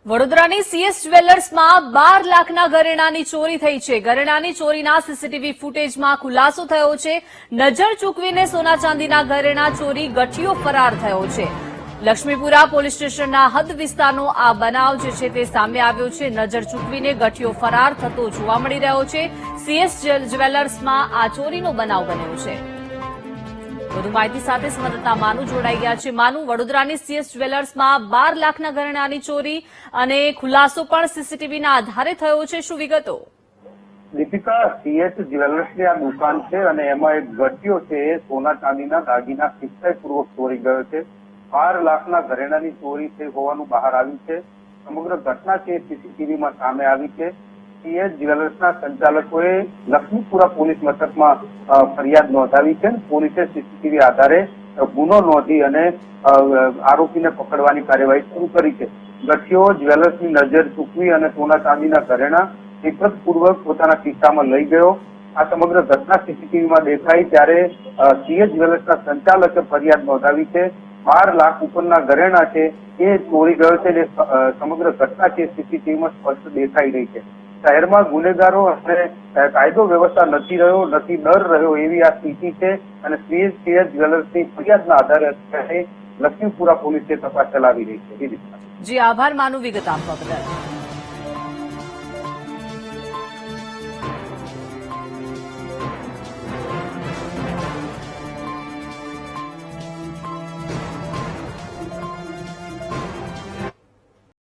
વડોદરાની સીએસ જ્વેલર્સમાં 12 લાખના ઘરેણાની ચોરી થઈ છે। ઘરેણાની ચોરીના સીસીટીવી ફૂટેજમાં ખુલાસો થયો છે। નજર ચૂકવીને સોના ચાંદીના ઘરેણા ચોરી ગઠિયો ફરાર થયો છે। લક્ષ્મીપુરા પોલીસ સ્ટેશનના હદ વિસ્તારનો આ બનાવ જે છે તે સામે આવ્યો છે। નજર ચૂકવીને ગઠિયો ફરાર થતો જોવા મળી રહ્યો છે। સીએસ જ્વેલર્સમાં આ ચોરીનો બનાવ બન્યો છે। વધુ માહિતી સાથે સંવાદદાતા માનુ જોડાઈ ગયા છે। માનુ, વડોદરાની સીએસ જ્વેલર્સમાં 12 લાખના ઘરેણાની ચોરી અને ખુલાસો પણ સીસીટીવીના આધારે થયો છે। શું વિગતો? દીપિકા, સીએસ જ્વેલર્સની આ દુકાન છે અને એમાં એક ગઠિયો છે એ સોના ચાંદીના દાગીના કિસ્સાપૂર્વક ચોરી ગયો છે। 12 લાખના ઘરેણાની ચોરી થઈ હોવાનું બહાર આવ્યું છે। સમગ્ર ઘટના છે સીસીટીવીમાં સામે આવી છે। સીએસ જ્વેલર્સના સંચાલકોએ લક્ષ્મીપુરા પોલીસ મથકમાં ફરિયાદ નોંધાવી છે। પોલીસે સીસીટીવી આધારે ગુનો નોંધી અને આરોપીને પકડવાની કાર્યવાહી શરૂ કરી છે। ગઠિયો જ્વેલર્સની નજર ચૂકવી અને સોના ચાંદીના ઘરેણા વિગતપૂર્વક પોતાના ખિસ્સામાં લઈ ગયો। આ સમગ્ર ઘટના સીસીટીવીમાં દેખાઈ ત્યારે સીએસ જ્વેલર્સના સંચાલકે ફરિયાદ નોંધાવી છે। 12 લાખ ઉપરના ઘરેણા છે એ ચોરી ગયો છે અને સમગ્ર ઘટના છે સીસીટીવીમાં સ્પષ્ટ દેખાઈ રહી છે। શહેરમાં ગુનેગારો અને કાયદો વ્યવસ્થા નથી રહ્યો, નથી ડર રહ્યો એવી આ સ્થિતિ છે અને સીએસ જ્વેલર્સની ફરિયાદના આધારે અત્યારે લક્ષ્મીપુરા પોલીસે તપાસ ચલાવી રહી છે। જી, આભાર માનુ વિગત આપવા બદલ।